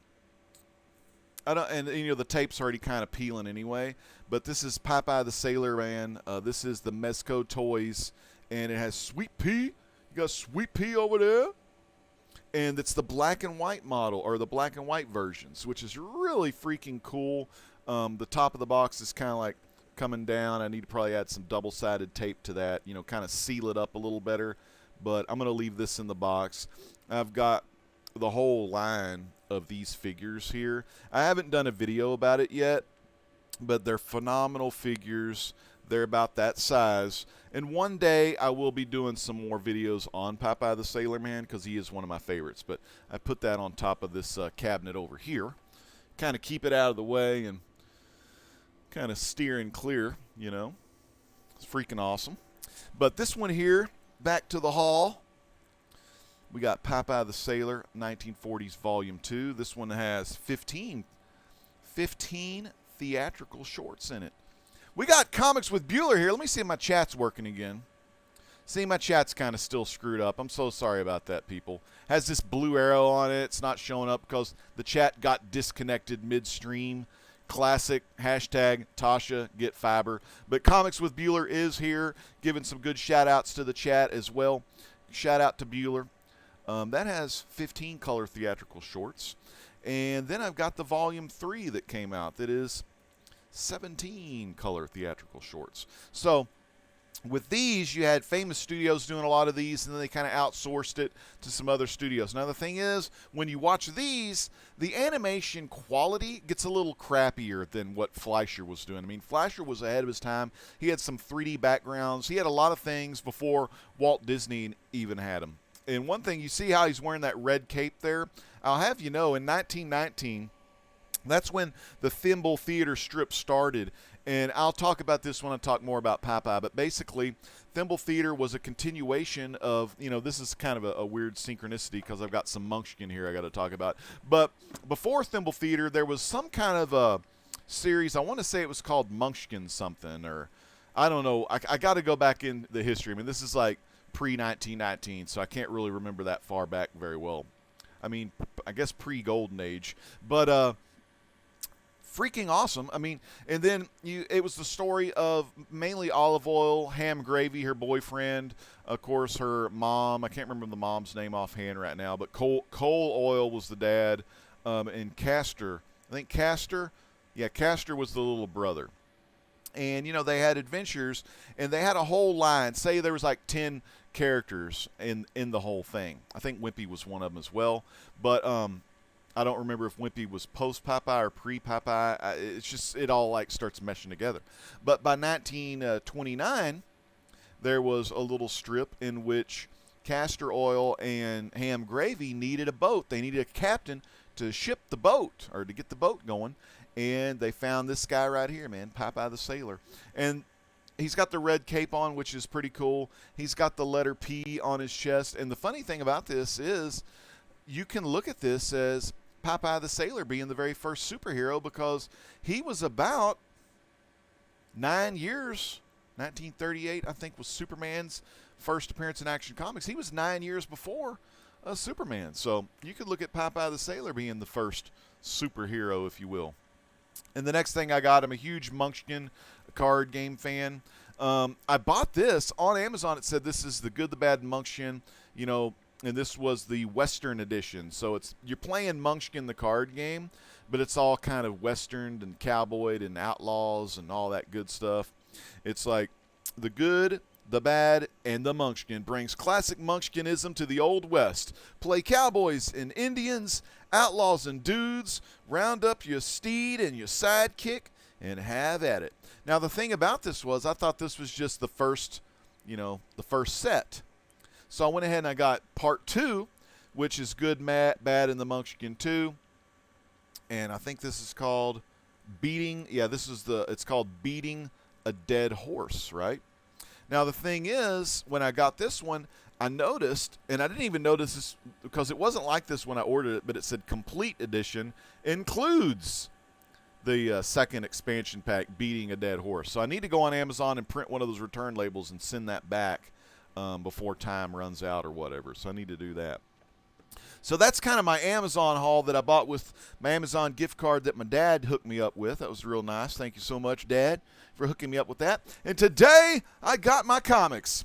tape's already kind of peeling anyway. But this is Popeye the Sailor Man. This is the Mezco Toys, and it has Sweet Pea. You got Sweet Pea over there, and it's the black and white model, or the black and white versions, which is really freaking cool. The top of the box is kind of like coming down. I need to probably add some double-sided tape to that, kind of seal it up a little better. But I'm going to leave this in the box. I've got the whole line of these figures here. I haven't done a video about it yet, but they're phenomenal figures. They're about that size. And one day I will be doing some more videos on Popeye the Sailor Man because he is one of my favorites. But I put that on top of this cabinet over here. Kind of keep it out of the way and kind of steering clear, It's freaking awesome. But this one here, back to the haul. We got Popeye the Sailor, 1940s Volume 2. This one has 15 theatrical shorts in it. We got Comics with Bueller here. Let me see if my chat's working again. See, my chat's kind of still screwed up. I'm so sorry about that, people. Has this blue arrow on it. It's not showing up because the chat got disconnected midstream. Classic, hashtag Tasha get fiber. But Comics with Bueller is here, giving some good shout-outs to the chat as well. Shout out to Bueller. That has 15 color theatrical shorts. And then I've got the Volume 3 that came out that is 17 color theatrical shorts. So with these, you had Famous Studios doing a lot of these, and then they kind of outsourced it to some other studios. Now, the thing is, when you watch these, the animation quality gets a little crappier than what Fleischer was doing. I mean, Fleischer was ahead of his time. He had some 3D backgrounds. He had a lot of things before Walt Disney even had them. And one thing, you see how he's wearing that red cape there? I'll have you know, in 1919, that's when the Thimble Theater strip started. And I'll talk about this when I talk more about Popeye. But basically, Thimble Theater was a continuation of, this is kind of a weird synchronicity because I've got some Munchkin here I got to talk about. But before Thimble Theater, there was some kind of a series. I want to say it was called Munchkin something, or I don't know. I got to go back in the history. I mean, this is like pre-1919, so I can't really remember that far back very well. I mean, I guess pre-Golden Age. But, freaking awesome. I mean, and then it was the story of mainly Olive Oil, Ham Gravy, her boyfriend, of course, her mom. I can't remember the mom's name offhand right now, but Coal Oil was the dad, and Castor. I think Castor was the little brother. And, they had adventures, and they had a whole line. Say there was like 10 characters in the whole thing. I think Wimpy was one of them as well. But, I don't remember if Wimpy was post-Popeye or pre-Popeye. It's just, it all like starts meshing together. But by 1929, there was a little strip in which Castor Oil and Ham Gravy needed a boat. They needed a captain to ship the boat, or to get the boat going. And they found this guy right here, man, Popeye the Sailor. And he's got the red cape on, which is pretty cool. He's got the letter P on his chest. And the funny thing about this is you can look at this as Popeye the Sailor being the very first superhero, because he was about 9 years. 1938, I think, was Superman's first appearance in Action Comics. He was 9 years before Superman. So you could look at Popeye the Sailor being the first superhero, if you will. And the next thing I got, I'm a huge Munchkin card game fan. I bought this on Amazon. It said this is the Good, the Bad, and Munchkin, and this was the Western edition. So you're playing Munchkin the card game, but it's all kind of Westerned and cowboyed and outlaws and all that good stuff. It's like the Good, the Bad, and the Munchkin brings classic Munchkinism to the Old West. Play cowboys and Indians, outlaws and dudes, round up your steed and your sidekick, and have at it. Now, the thing about this was I thought this was just the first set. So I went ahead and I got part 2, which is Good, Bad, and the Munchkin 2. And I think this is called Beating. Yeah, it's called Beating a Dead Horse, right? Now, the thing is, when I got this one, I noticed, and I didn't even notice this because it wasn't like this when I ordered it, but it said Complete Edition includes the second expansion pack, Beating a Dead Horse. So I need to go on Amazon and print one of those return labels and send that back before time runs out or whatever. So I need to do that. So that's kind of my Amazon haul that I bought with my Amazon gift card that my dad hooked me up with. That was real nice. Thank you so much, Dad, for hooking me up with that. And today I got my comics.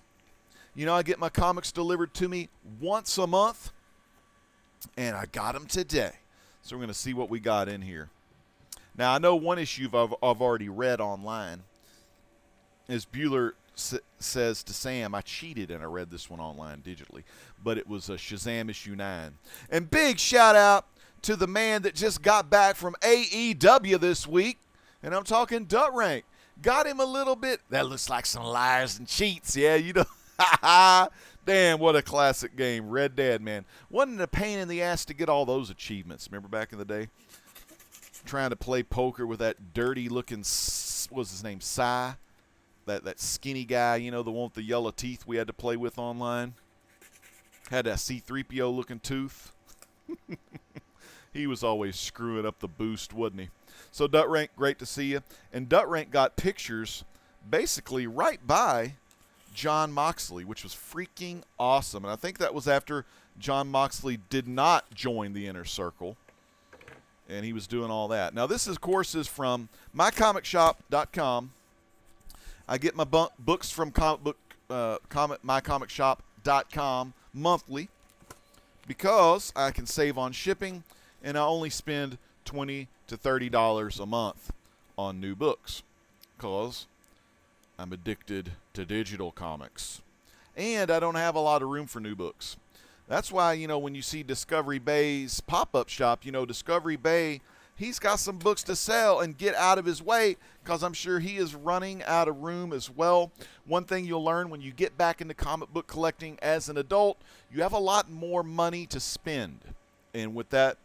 I get my comics delivered to me once a month, and I got them today. So we're going to see what we got in here. Now, I know one issue I've already read online. As Bueller says to Sam, I cheated and I read this one online digitally, but it was Shazam issue 9. And big shout out to the man that just got back from AEW this week, and I'm talking Dut Rank. Got him a little bit. That looks like some liars and cheats, yeah, Damn, what a classic game. Red Dead, man. Wasn't it a pain in the ass to get all those achievements? Remember back in the day? Trying to play poker with that dirty-looking, what was his name, Cy? That skinny guy, the one with the yellow teeth we had to play with online. Had that C-3PO-looking tooth. He was always screwing up the boost, wasn't he? So, Dut Rank, great to see you. And Dut Rank got pictures basically right by John Moxley, which was freaking awesome. And I think that was after John Moxley did not join the Inner Circle. And he was doing all that. Now, this, of course, is from mycomicshop.com. I get my books from mycomicshop.com monthly because I can save on shipping, and I only spend $20 to $30 a month on new books because I'm addicted to digital comics. And I don't have a lot of room for new books. That's why, when you see Discovery Bay's pop-up shop, Discovery Bay, he's got some books to sell and get out of his way because I'm sure he is running out of room as well. One thing you'll learn when you get back into comic book collecting as an adult, you have a lot more money to spend. And with that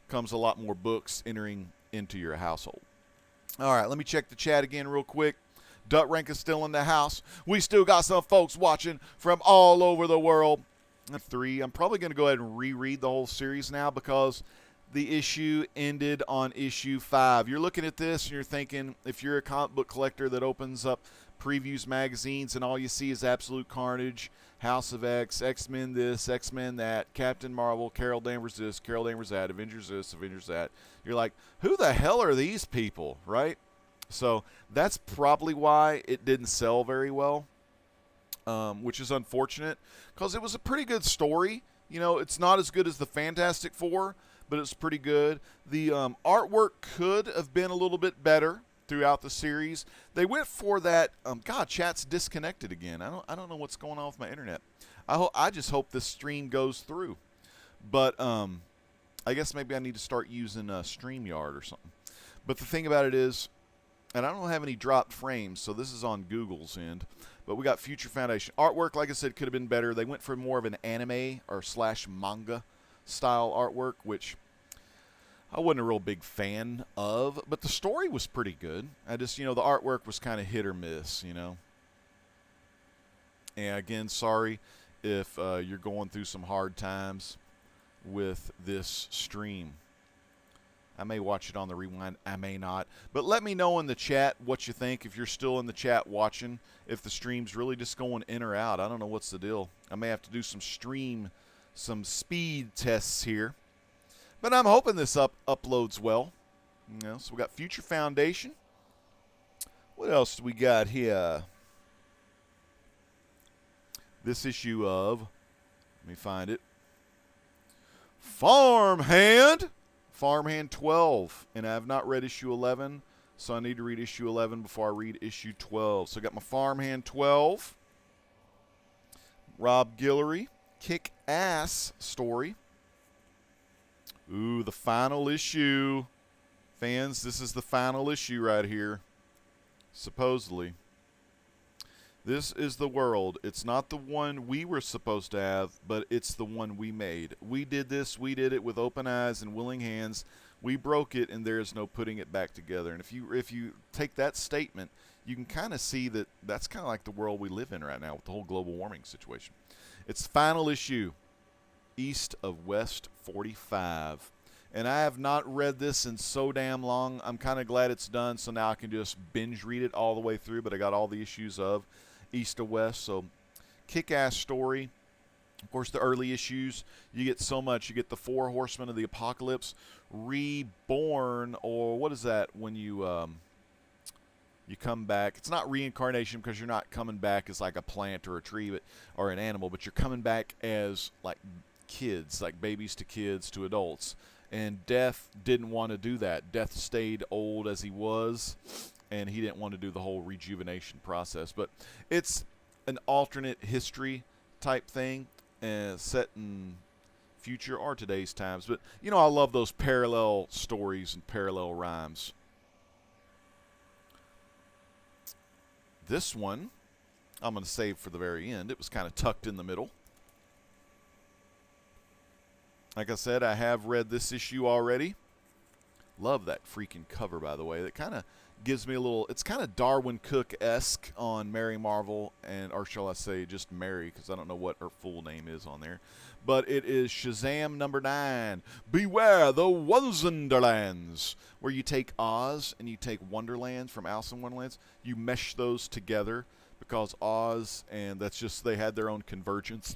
comes a lot more books entering into your household. All right, let me check the chat again real quick. Duck Rank is still in the house. We still got some folks watching from all over the world. 3. I'm probably going to go ahead and reread the whole series now because the issue ended on issue 5. You're looking at this and you're thinking, if you're a comic book collector that opens up previews magazines and all you see is Absolute Carnage, House of X, X-Men this, X-Men that, Captain Marvel, Carol Danvers this, Carol Danvers that, Avengers this, Avengers that, you're like, who the hell are these people, right? So that's probably why it didn't sell very well, which is unfortunate because it was a pretty good story. It's not as good as the Fantastic Four, but it's pretty good. The artwork could have been a little bit better throughout the series. They went for that. God, chat's disconnected again. I don't know what's going on with my internet. I just hope this stream goes through. But I guess maybe I need to start using StreamYard or something. But the thing about it is, and I don't have any dropped frames, so this is on Google's end. But we got Future Foundation. Artwork, like I said, could have been better. They went for more of an anime or / manga style artwork, which I wasn't a real big fan of. But the story was pretty good. I just, the artwork was kind of hit or miss, And again, sorry if you're going through some hard times with this stream. I may watch it on the rewind. I may not. But let me know in the chat what you think. If you're still in the chat watching, if the stream's really just going in or out. I don't know what's the deal. I may have to do some speed tests here. But I'm hoping this uploads well. So we got Future Foundation. What else do we got here? This issue of, let me find it, Farmhand 12, and I have not read issue 11, so I need to read issue 11 before I read issue 12. So I got my Farmhand 12, Rob Guillory, kick-ass story. Ooh, the final issue. Fans, this is the final issue right here, supposedly. This is the world. It's not the one we were supposed to have, but it's the one we made. We did this. We did it with open eyes and willing hands. We broke it, and there is no putting it back together. And if you take that statement, you can kind of see that that's kind of like the world we live in right now with the whole global warming situation. It's the final issue, East of West 45. And I have not read this in so damn long. I'm kind of glad it's done, so now I can just binge read it all the way through. But I got all the issues of East of West, so kick-ass story. Of course, the early issues, you get so much. You get the 4 Horsemen of the Apocalypse, reborn, or what is that when you come back? It's not reincarnation because you're not coming back as like a plant or a tree or an animal, but you're coming back as like kids, like babies to kids to adults. And Death didn't want to do that. Death stayed old as he was, and he didn't want to do the whole rejuvenation process. But it's an alternate history type thing, set in future or today's times. But, I love those parallel stories and parallel rhymes. This one, I'm going to save for the very end. It was kind of tucked in the middle. Like I said, I have read this issue already. Love that freaking cover, by the way. That kind of gives me a little, it's kind of Darwin Cook-esque on Mary Marvel, or shall I say just Mary, because I don't know what her full name is on there. But it is Shazam number 9, Beware the Wonderlands, where you take Oz and you take Wonderland from Alice in Wonderlands. You mesh those together because Oz, and that's just, they had their own convergence.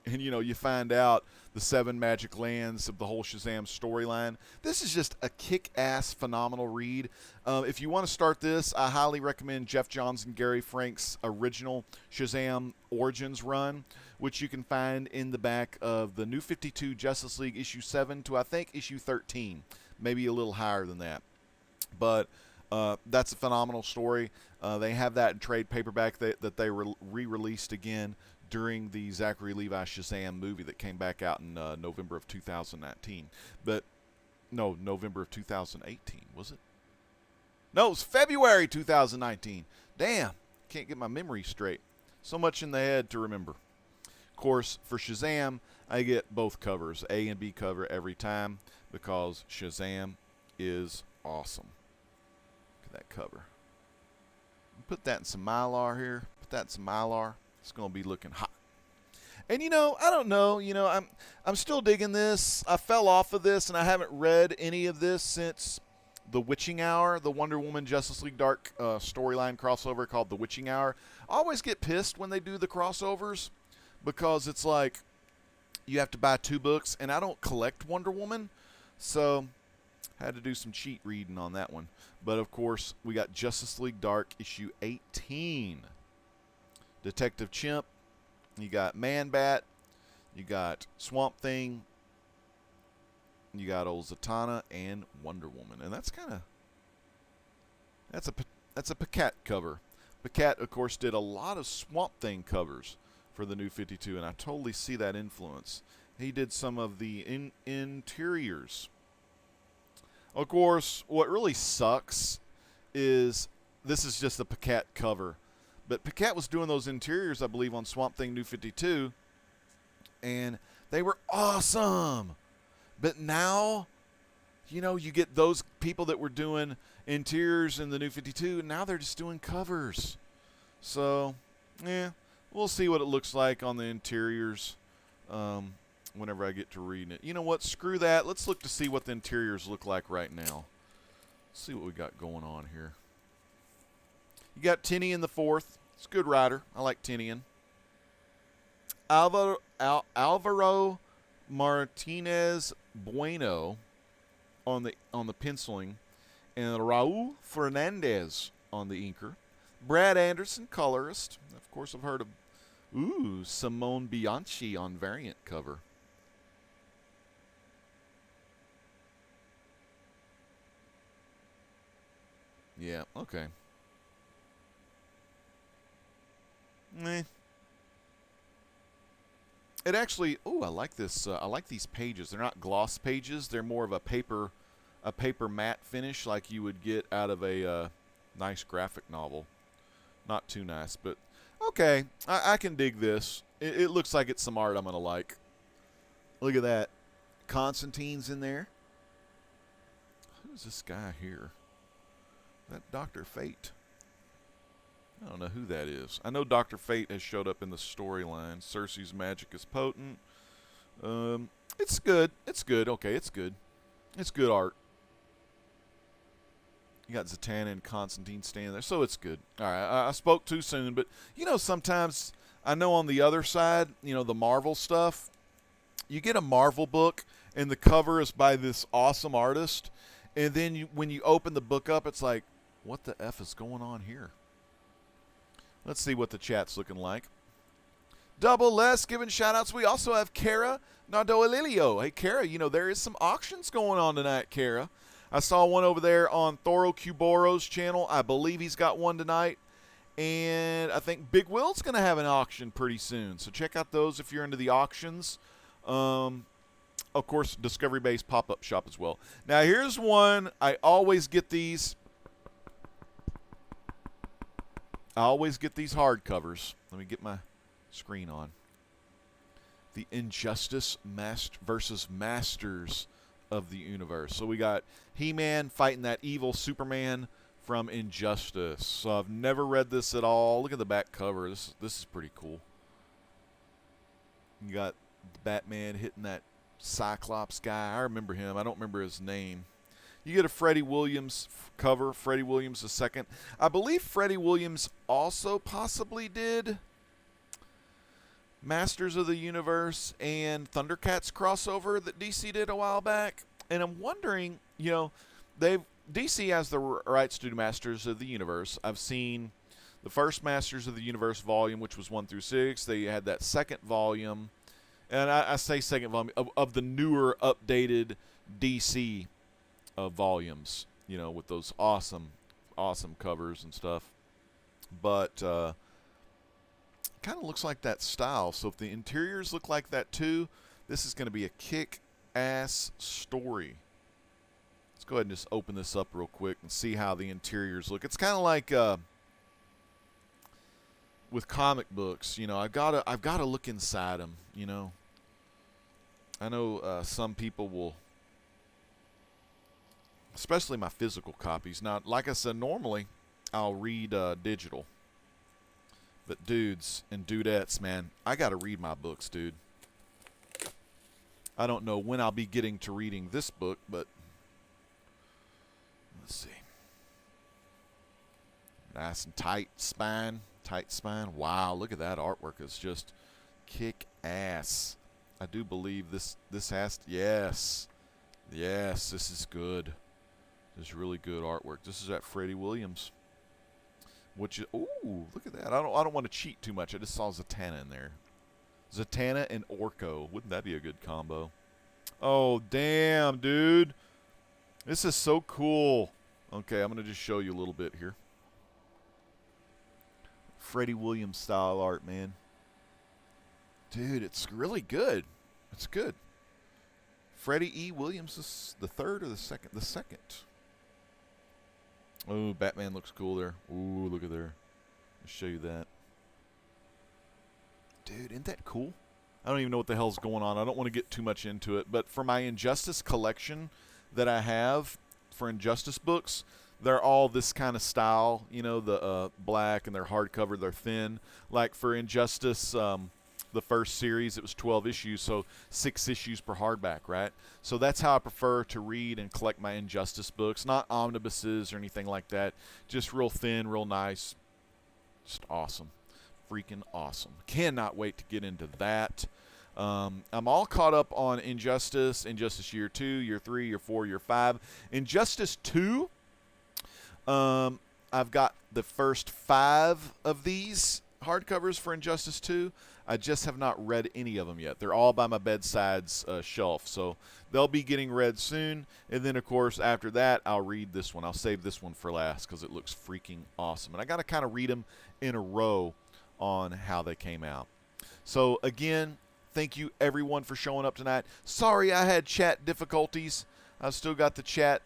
And, you find out the 7 magic lands of the whole Shazam storyline. This is just a kick-ass, phenomenal read. If you want to start this, I highly recommend Jeff Johns and Gary Frank's original Shazam Origins run, which you can find in the back of the New 52 Justice League issue 7 to, I think, issue 13. Maybe a little higher than that. But That's a phenomenal story. They have that in trade paperback that they re-released again during the Zachary Levi Shazam movie that came back out in November of 2019. But no, November of 2018, was it? No, it was February 2019. Damn, can't get my memory straight. So much in the head to remember. Of course, for Shazam, I get both covers, A and B cover every time, because Shazam is awesome. Look at that cover. Put that in some Mylar here. Put that in some Mylar. It's going to be looking hot. And I don't know. I'm still digging this. I fell off of this, and I haven't read any of this since The Witching Hour, the Wonder Woman Justice League Dark storyline crossover called The Witching Hour. I always get pissed when they do the crossovers because it's like you have to buy 2 books, and I don't collect Wonder Woman, so I had to do some cheat reading on that one. But of course, we got Justice League Dark issue 18. Detective Chimp. You got Man-Bat. You got Swamp Thing. You got old Zatanna and Wonder Woman, and that's a Paquette cover. Paquette, of course, did a lot of Swamp Thing covers for the New 52, and I totally see that influence. He did some of the interiors. Of course, what really sucks is this is just a Paquette cover, but Paquette was doing those interiors, I believe, on Swamp Thing New 52, and they were awesome. But now, you get those people that were doing interiors in the New 52, and now they're just doing covers. So, we'll see what it looks like on the interiors whenever I get to reading it. You know what? Screw that. Let's look to see what the interiors look like right now. Let's see what we got going on here. You got Tinian the Fourth. It's a good writer. I like Tinian. Alvaro Martinez Bueno on the penciling, and Raul Fernandez on the inker. Brad Anderson, colorist. Of course, I've heard of Simone Bianchi on variant cover. Yeah, okay. It actually, I like this. I like these pages. They're not gloss pages. They're more of a paper matte finish, like you would get out of a nice graphic novel. Not too nice, but okay. I can dig this. It looks like it's some art I'm gonna like. Look at that. Constantine's in there. Who's this guy here? That Dr. Fate. I don't know who that is. I know Dr. Fate has showed up in the storyline. Cersei's magic is potent. It's good. It's good. Okay, it's good. It's good art. You got Zatanna and Constantine standing there, so it's good. All right, I spoke too soon, but sometimes I know on the other side, the Marvel stuff, you get a Marvel book and the cover is by this awesome artist, and then when you open the book up, it's like, what the F is going on here? Let's see what the chat's looking like. Double Les giving shout-outs. We also have Kara Nardoelilio. Hey, Kara, there is some auctions going on tonight, Kara. I saw one over there on Thoro Cuboro's channel. I believe he's got one tonight. And I think Big Will's going to have an auction pretty soon. So check out those if you're into the auctions. Of course, Discovery Base pop-up shop as well. Now, here's one. I always get these. I always get these hardcovers. Let me get my screen on. The Injustice versus Masters of the Universe. So we got He-Man fighting that evil Superman from Injustice. So I've never read this at all. Look at the back cover. This is pretty cool. You got Batman hitting that Cyclops guy. I remember him. I don't remember his name. You get a Freddie Williams cover, Freddie Williams II. I believe Freddie Williams also possibly did Masters of the Universe and Thundercats crossover that DC did a while back. And I'm wondering, DC has the rights to do Masters of the Universe. I've seen the first Masters of the Universe volume, which was 1 through 6. They had that second volume, and I say second volume of the newer, updated DC volumes, with those awesome awesome covers and stuff. But kind of looks like that style. So if the interiors look like that too, this is going to be a kick-ass story. Let's go ahead and just open this up real quick and see how the interiors look. It's kind of like with comic books, you know, I've got to look inside them, you know. I know some people will, especially my physical copies. Now, like I said, normally I'll read digital. But dudes and dudettes, man, I got to read my books, dude. I don't know when I'll be getting to reading this book, but let's see. Nice and tight spine. Tight spine. Wow, look at that artwork. It's just kick ass. I do believe this has to, yes, this is good. This is really good artwork. This is at Freddie Williams. Which is, ooh, look at that. I don't want to cheat too much. I just saw Zatanna in there. Zatanna and Orko. Wouldn't that be a good combo? Oh, damn, dude. This is so cool. Okay, I'm going to just show you a little bit here. Freddie Williams style art, man. Dude, it's really good. It's good. Freddie E. Williams is the third or the second? The second. Oh, Batman looks cool there. Ooh, look at there. I'll show you that. Dude, isn't that cool? I don't even know what the hell's going on. I don't want to get too much into it. But for my Injustice collection that I have for Injustice books, they're all this kind of style. You know, the black, and they're hardcover. They're thin. Like for Injustice, the first series, it was 12 issues, so 6 issues per hardback, right? So that's how I prefer to read and collect my Injustice books. Not omnibuses or anything like that. Just real thin, real nice. Just awesome. Freaking awesome. Cannot wait to get into that. I'm all caught up on Injustice Year 2, Year 3, Year 4, Year 5. Injustice 2, I've got the first 5 of these hardcovers for Injustice 2. I just have not read any of them yet. They're all by my bedside's shelf, so they'll be getting read soon. And then, of course, after that, I'll read this one. I'll save this one for last because it looks freaking awesome. And I got to kind of read them in a row on how they came out. So, again, thank you, everyone, for showing up tonight. Sorry I had chat difficulties. I've still got the chat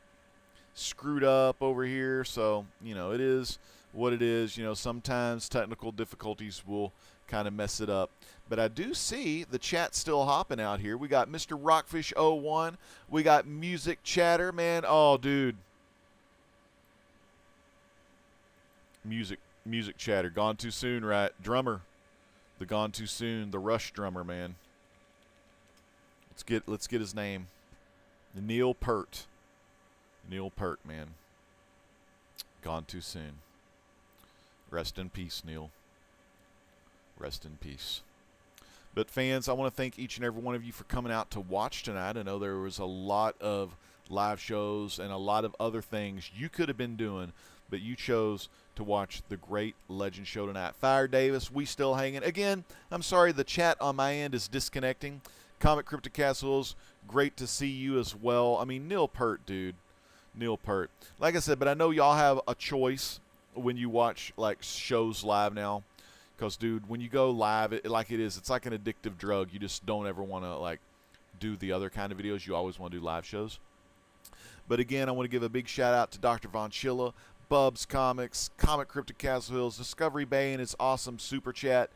screwed up over here, so, you know, it is what it is. You know, sometimes technical difficulties will kind of mess it up. But I do see the chat still hopping out here. We got Mr. Rockfish01. We got Music Chatter, man. Oh, dude. Music Chatter. Gone too soon, right? Drummer. The Gone Too Soon. The Rush drummer, man. Let's get his name. Neil Peart. Neil Peart, man. Gone too soon. Rest in peace, Neil. Rest in peace. But fans, I want to thank each and every one of you for coming out to watch tonight. I know there was a lot of live shows and a lot of other things you could have been doing, but you chose to watch the great Legend Show tonight. Fire Davis, we still hanging. Again, I'm sorry the chat on my end is disconnecting. Comic Cryptic Castles, great to see you as well. I mean, Neil Peart, dude. Neil Peart. Like I said, but I know y'all have a choice when you watch like shows live now. Because, dude, when you go live, it's like an addictive drug. You just don't ever want to, like, do the other kind of videos. You always want to do live shows. But, again, I want to give a big shout-out to Dr. Von Schilla, Bubs Comics, Comic Cryptic Castle Hills, Discovery Bay, and its awesome super chat.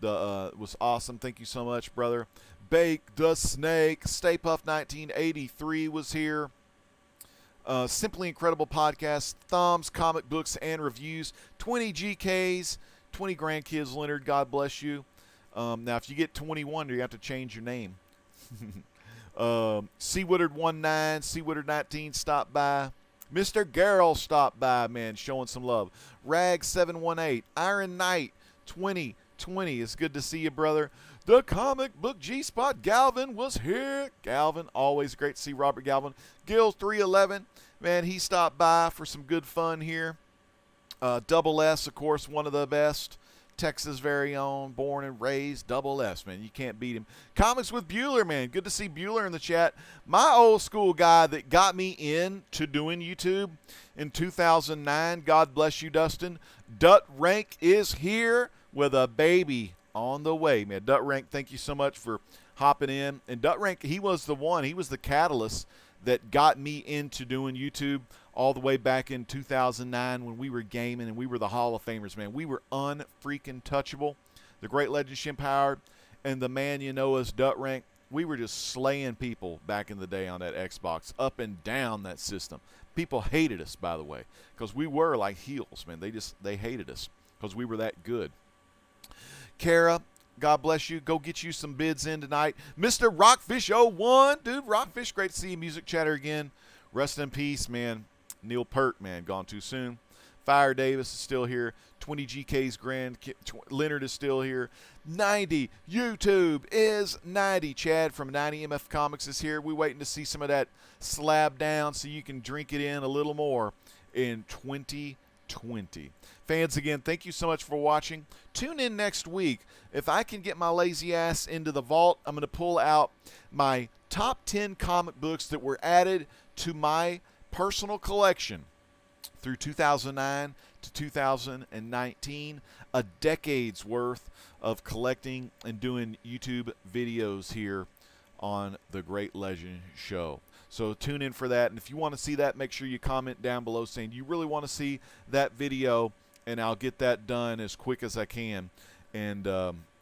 Was awesome. Thank you so much, brother. Bake the Snake, Stay Puft 1983 was here. Simply Incredible Podcast, Thumbs, Comic Books, and Reviews, 20 GKs, 20 grandkids, Leonard, God bless you. Now, if you get 21, you have to change your name. Seawoodard19, Seawoodard19 stopped by. Mr. Garrell stopped by, man, showing some love. Rag718, Iron Knight 2020. It's good to see you, brother. The Comic Book G-Spot, Galvin was here. Galvin, always great to see Robert Galvin. Gil311, man, he stopped by for some good fun here. Double S, of course, one of the best. Texas' very own, born and raised, double S, man. You can't beat him. Comics with Bueller, man. Good to see Bueller in the chat. My old school guy that got me into doing YouTube in 2009, God bless you, Dustin. Dut Rank is here with a baby on the way, man. Dut Rank, thank you so much for hopping in. And Dut Rank, he was the catalyst that got me into doing YouTube all the way back in 2009 when we were gaming and we were the Hall of Famers, man. We were unfreaking touchable. The great legend Shim Howard and the man you know as Dut Rank, we were just slaying people back in the day on that Xbox, up and down that system. People hated us, by the way, because we were like heels, man. They hated us because we were that good. Kara, God bless you. Go get you some bids in tonight. Mr. Rockfish01. Dude, Rockfish, great to see you. Music Chatter again. Rest in peace, man. Neil Peart, man, gone too soon. Fire Davis is still here. 20 GK's grand. Leonard is still here. 90 YouTube is 90. Chad from 90 MF Comics is here. We're waiting to see some of that slab down so you can drink it in a little more in 2020. Fans, again, thank you so much for watching. Tune in next week. If I can get my lazy ass into the vault, I'm going to pull out my top 10 comic books that were added to my personal collection through 2009 to 2019. A decade's worth of collecting and doing YouTube videos here on the Great Legend Show. So tune in for that. And if you want to see that, make sure you comment down below saying you really want to see that video, and I'll get that done as quick as I can. And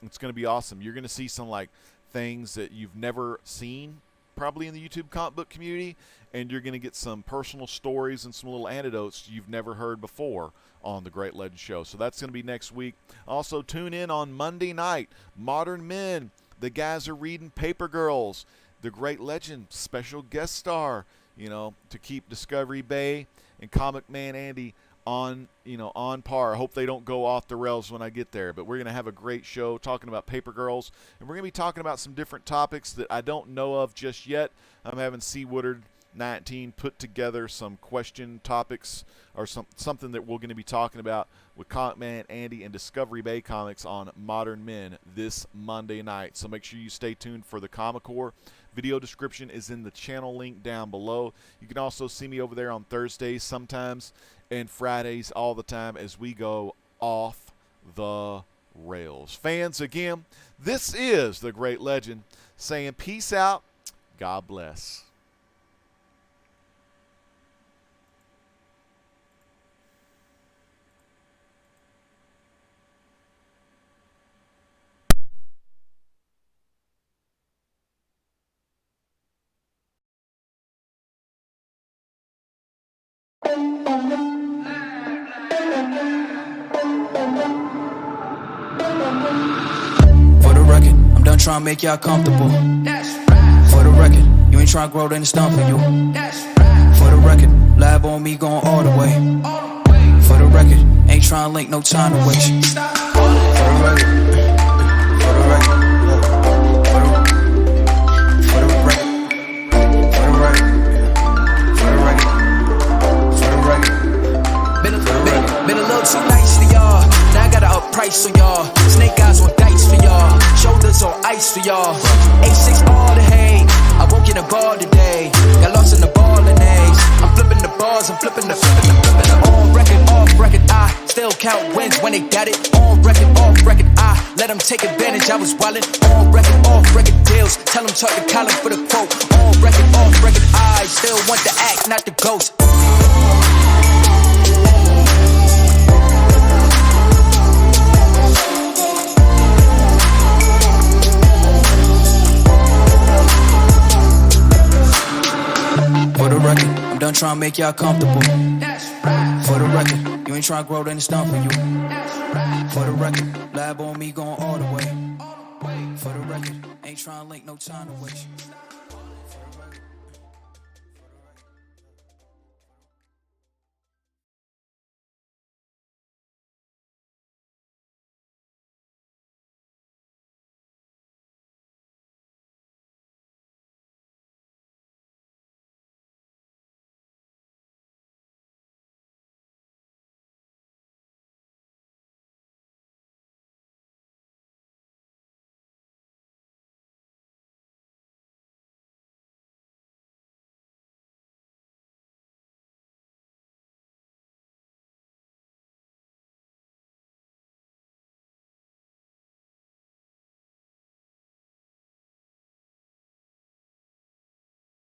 it's going to be awesome. You're going to see some like things that you've never seen probably in the YouTube comic book community, and you're going to get some personal stories and some little anecdotes you've never heard before on the Great Legend Show. So that's going to be next week. Also, tune in on Monday night. Modern Men. The guys are reading Paper Girls. The Great Legend special guest star, you know, to keep Discovery Bay and Comic Man Andy on, you know, on par. I hope they don't go off the rails when I get there, but we're going to have a great show talking about Paper Girls, and we're going to be talking about some different topics that I don't know of just yet. I'm having C. Woodard 19 put together some question topics or something that we're going to be talking about with Comic Man Andy and Discovery Bay Comics on Modern Men this Monday night. So make sure you stay tuned for the Comic Core. Video description is in the channel link down below. You can also see me over there on Thursdays sometimes and Fridays all the time as we go off the rails. Fans, again, this is the Great Legend saying peace out. God bless. For the record, I'm done trying to make y'all comfortable. For the record, you ain't trying to grow, then it's done for you. For the record, lab on me going all the way. For the record, ain't trying to link, no time to waste. For the record, for the record, for the record, for the record, for the record, for the record. Been a little too nice for y'all. Now I gotta up price on y'all. Snake eyes on dice for y'all. Shoulders on ice for y'all. A6 all the hay. I won't get a ball today. Got lost in the ball and A's. I'm flipping the bars, I'm flipping the on record, off record. I still count wins when they got it. On record, off record. I let them take advantage. I was wildin'. On record, off record deals. Tell them talk to Colin for the quote. On record, off record. I still want the act, not the ghost. For the record, I'm done trying to make y'all comfortable. For the record, you ain't trying to grow, then it's done for you. For the record, lab on me going all the way. For the record, ain't trying to link, no time to waste.